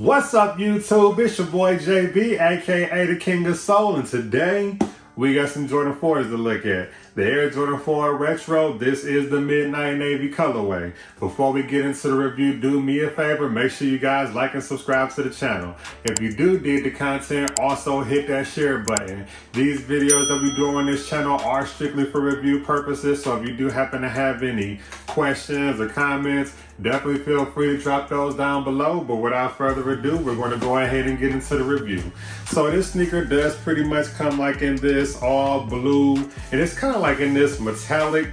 What's up, YouTube? It's your boy JB, aka the King of Soul, and today we got some Jordan 4s to look at. The Air Jordan 4 Retro, this is the Midnight Navy colorway. Before we get into the review, do me a favor, make sure you guys like and subscribe to the channel. If you do dig the content, also hit that share button. These videos that we do on this channel are strictly for review purposes, so if you do happen to have any questions or comments, definitely feel free to drop those down below. But without further ado, we're going to go ahead and get into the review. So this sneaker does pretty much come like in this all blue, and it's kind of like in this metallic,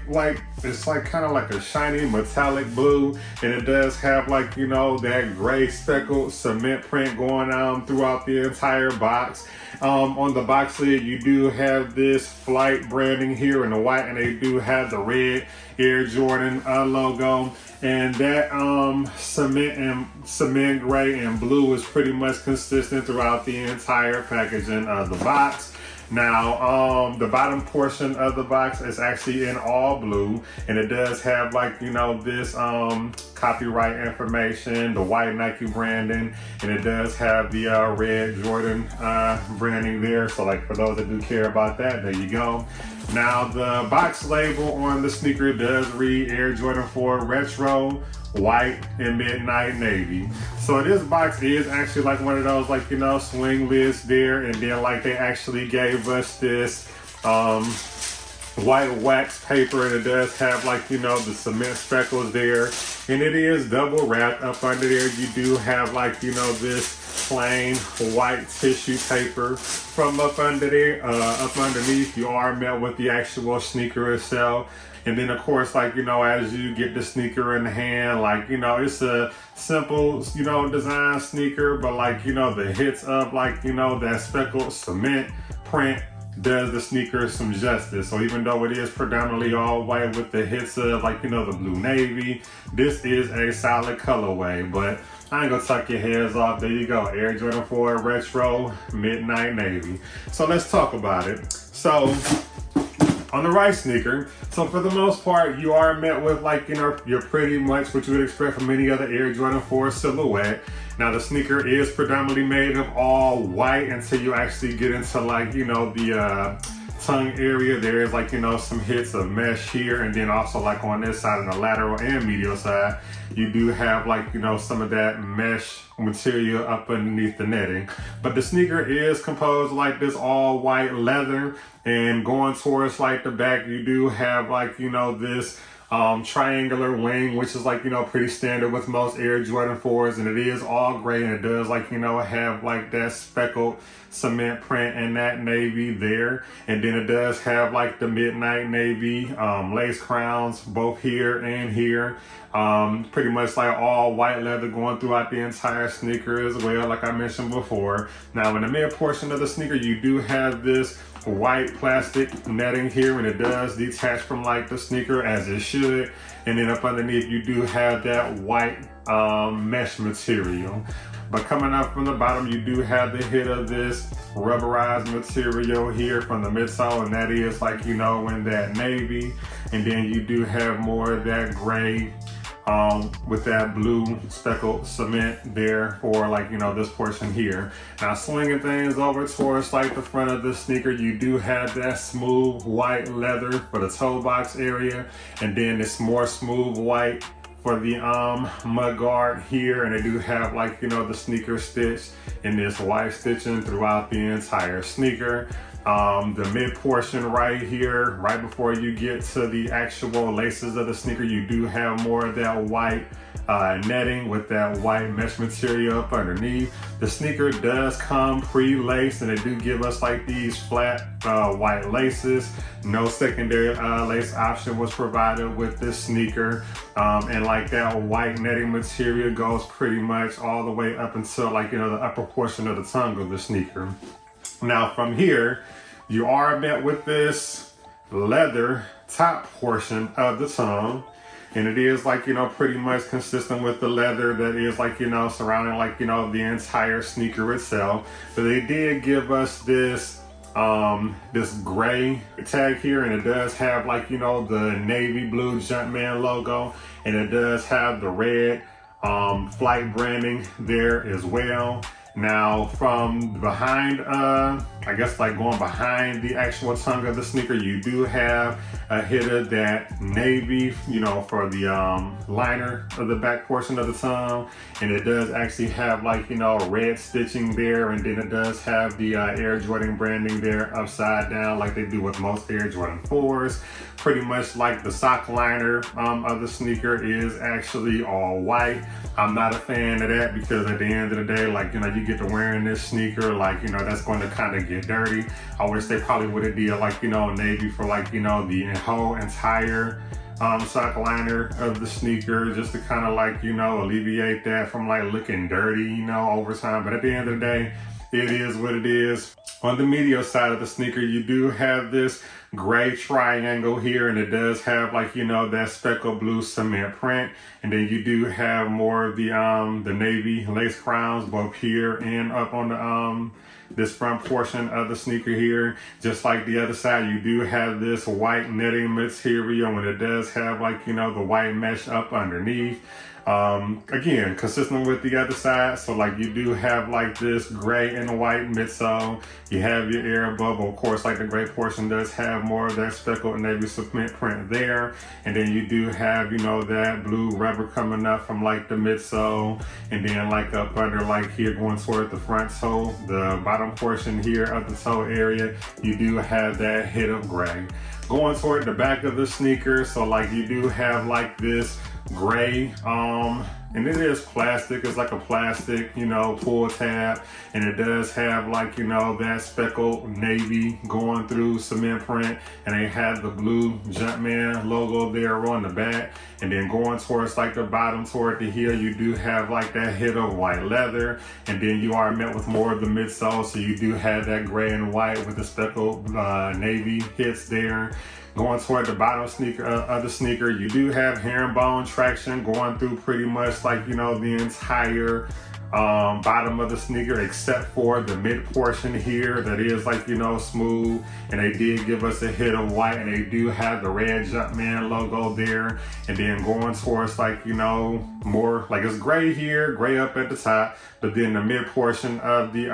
it's like kind of like a shiny metallic blue, and it does have like, you know, that gray speckled cement print going on throughout the entire box. On the box lid, you do have this Flight branding here in the white, and they do have the red Air Jordan logo. And that cement gray and blue is pretty much consistent throughout the entire packaging of the box. Now, the bottom portion of the box is actually in all blue, and it does have, like, you know, this copyright information, the white Nike branding, and it does have the red Jordan branding there. So, like, for those that do care about that, there you go. Now, the box label on the sneaker does read Air Jordan 4 Retro, white and midnight navy. So this box is actually like one of those, like, you know, swing lids there, and then like they actually gave us this white wax paper, and it does have, like, you know, the cement speckles there, and it is double wrapped. Up under there you do have, like, you know, this plain white tissue paper. From up under there, up underneath, you are met with the actual sneaker itself. And then, of course, like, you know, as you get the sneaker in the hand, like, you know, it's a simple, you know, design sneaker, but, like, you know, the hits of, like, you know, that speckled cement print does the sneaker some justice. So even though it is predominantly all white with the hits of, like, you know, the blue navy, this is a solid colorway. But I ain't gonna tuck your heads off. There you go, Air Jordan 4 Retro Midnight Navy. So let's talk about it. So on the right sneaker, so for the most part, you are met with, like, you know, you're pretty much what you would expect from any other Air Jordan 4 silhouette. Now, the sneaker is predominantly made of all white until you actually get into, like, you know, the tongue area. There is, like, you know, some hits of mesh here, and then also, like, on this side, on the lateral and medial side, you do have, like, you know, some of that mesh material up underneath the netting. But the sneaker is composed like this all white leather, and going towards, like, the back, you do have, like, you know, this triangular wing, which is, like, you know, pretty standard with most Air Jordan 4s, and it is all gray, and it does, like, you know, have, like, that speckled cement print and that navy there. And then it does have, like, the midnight navy lace crowns both here and here. Pretty much like all white leather going throughout the entire sneaker as well, like I mentioned before. Now, in the mid portion of the sneaker, you do have this white plastic netting here, and it does detach from, like, the sneaker as it should. And then up underneath, you do have that white mesh material. But coming up from the bottom, you do have the hit of this rubberized material here from the midsole, and that is, like, you know, in that navy. And then you do have more of that gray with that blue speckled cement there for, like, you know, this portion here. Now, swinging things over towards, like, the front of the sneaker, you do have that smooth white leather for the toe box area, and then it's more smooth white for the mud guard here, and they do have, like, you know, the sneaker stitch in this white stitching throughout the entire sneaker. The mid portion right here, right before you get to the actual laces of the sneaker, you do have more of that white netting with that white mesh material up underneath. The sneaker does come pre-laced, and they do give us, like, these flat white laces. No secondary lace option was provided with this sneaker. And, like, that white netting material goes pretty much all the way up until, like, you know, the upper portion of the tongue of the sneaker. Now, from here, you are met with this leather top portion of the tongue, and it is, like, you know, pretty much consistent with the leather that is, like, you know, surrounding, like, you know, the entire sneaker itself. But they did give us this this gray tag here, and it does have, like, you know, the navy blue Jumpman logo, and it does have the red flight branding there as well. Now from behind, I guess like going behind the actual tongue of the sneaker, you do have a hit of that navy, you know, for the liner of the back portion of the tongue. And it does actually have like, you know, red stitching there. And then it does have the Air Jordan branding there upside down like they do with most Air Jordan 4s. Pretty much like the sock liner of the sneaker is actually all white. I'm not a fan of that because at the end of the day, like, you know, you get to wearing this sneaker, like, you know, that's going to kind of get dirty. I wish they probably would have did like, you know, navy for like, you know, the whole entire sock liner of the sneaker, just to kind of like, you know, alleviate that from like looking dirty, you know, over time. But at the end of the day, it is what it is. On the medial side of the sneaker, you do have this gray triangle here, and it does have like, you know, that speckle blue cement print. And then you do have more of the navy lace crowns both here and up on the this front portion of the sneaker here. Just like the other side, you do have this white netting material, and it does have like, you know, the white mesh up underneath. Again, consistent with the other side. So like you do have like this gray and white midsole. You have your air bubble. Of course, like the gray portion does have more of that speckled navy cement print there. And then you do have, you know, that blue rubber coming up from like the midsole. And then like up under like here going toward the front toe, the bottom portion here of the toe area, you do have that hit of gray. Going toward the back of the sneaker, so like you do have like this gray, and it is plastic. It's like a plastic, you know, pull tab, and it does have like, you know, that speckled navy going through cement print, and they have the blue Jumpman logo there on the back. And then going towards like the bottom toward the heel, you do have like that hit of white leather, and then you are met with more of the midsole, so you do have that gray and white with the speckled navy hits there. Going toward the bottom sneaker of the sneaker, you do have herringbone traction going through pretty much like, you know, the entire bottom of the sneaker, except for the mid portion here that is like, you know, smooth. And they did give us a hit of white, and they do have the red Jumpman logo there. And then going towards like, you know, more like it's gray here, gray up at the top, but then the mid portion of the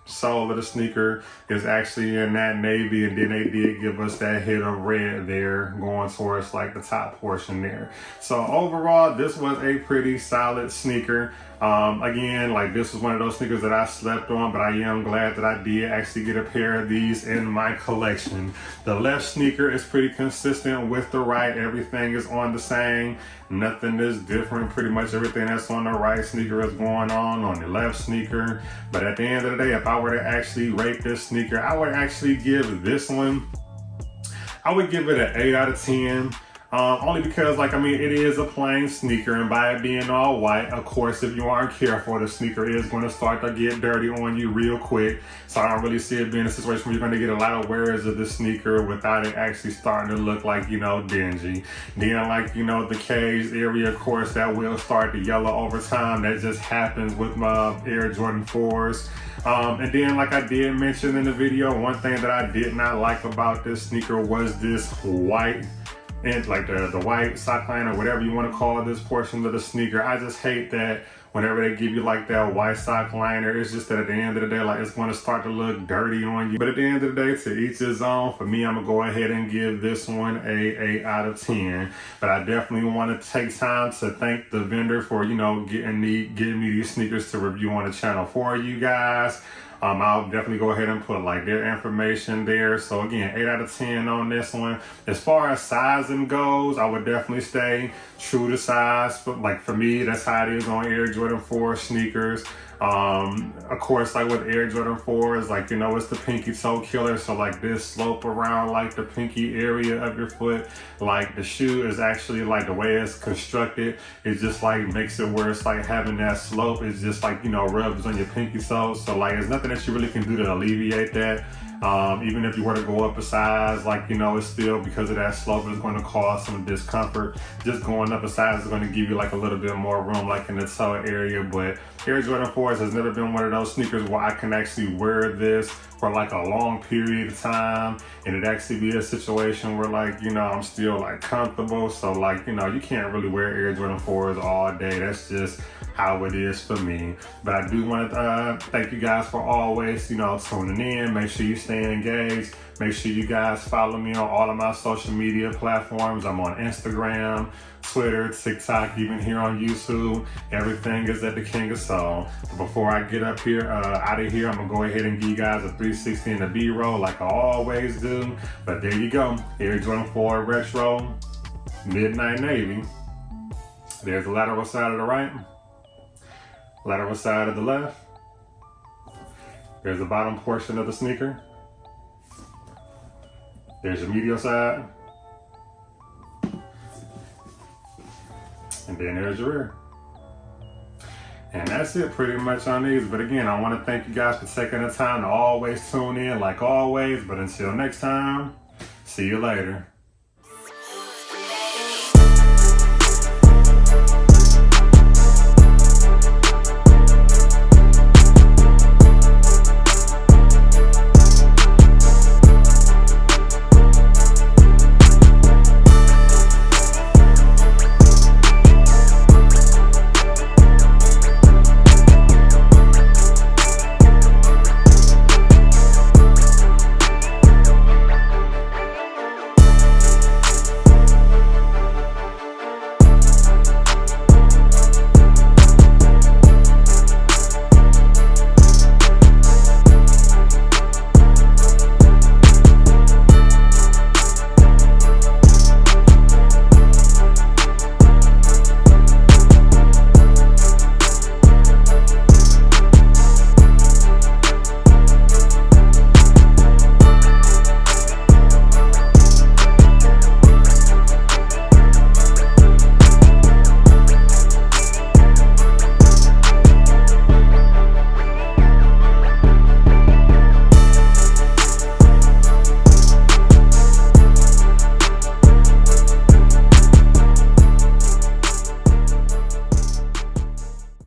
sole of the sneaker is actually in that navy. And then they did give us that hit of red there going towards like the top portion there. So overall, this was a pretty solid sneaker. Again, like this was one of those sneakers that I slept on, but I am glad that I did actually get a pair of these in my collection. The left sneaker is pretty consistent with the right. Everything is on the same. Nothing is different. Pretty much everything that's on the right sneaker is going on the left sneaker. But at the end of the day, if I were to actually rate this sneaker, I would actually give this one, I would give it an 8 out of 10. Only because, like, I mean, it is a plain sneaker, and by it being all white, of course, if you aren't careful, the sneaker is going to start to get dirty on you real quick. So I don't really see it being a situation where you're going to get a lot of wearers of the sneaker without it actually starting to look like, you know, dingy. Then, like, you know, the cage area, of course, that will start to yellow over time. That just happens with my Air Jordan 4s. And then, like I did mention in the video, one thing that I did not like about this sneaker was this white, and like the white sock liner, whatever you want to call this portion of the sneaker. I just hate that whenever they give you like that white sock liner, it's just that at the end of the day, like it's going to start to look dirty on you. But at the end of the day, to each his own. For me, I'm gonna go ahead and give this one a 8 out of 10. But I definitely want to take time to thank the vendor for, you know, getting me these sneakers to review on the channel for you guys. I'll definitely go ahead and put like their information there. So again, 8 out of 10 on this one. As far as sizing goes, I would definitely stay true to size. But like for me, that's how it is on Air Jordan 4 sneakers. Of course, like with Air Jordan 4s, like, you know, it's the pinky toe killer. So like this slope around like the pinky area of your foot, like the shoe is actually like the way it's constructed, it just like makes it where it's like having that slope is just like, you know, rubs on your pinky toe. So like there's nothing that you really can do to alleviate that. Even if you were to go up a size, like, you know, it's still, because of that slope, it's going to cause some discomfort. Just going up a size is going to give you like a little bit more room, like in the toe area. But Air Jordan 4s has never been one of those sneakers where I can actually wear this for like a long period of time, and it actually be a situation where, like, you know, I'm still like comfortable. So, like, you know, you can't really wear Air Jordan 4s all day. That's just how it is for me. But I do want to thank you guys for always, you know, tuning in. Make sure you stay engaged. Make sure you guys follow me on all of my social media platforms. I'm on Instagram, Twitter, TikTok, even here on YouTube. Everything is at the King of Soul. Before I get up here, out of here, I'm gonna go ahead and give you guys a 360 in the B-roll like I always do. But there you go, Air Jordan 4 Retro, Midnight Navy. There's the lateral side of the right, lateral side of the left. There's the bottom portion of the sneaker. There's your medial side. And then there's your rear. And that's it pretty much on these. But again, I want to thank you guys for taking the time to always tune in like always. But until next time, see you later.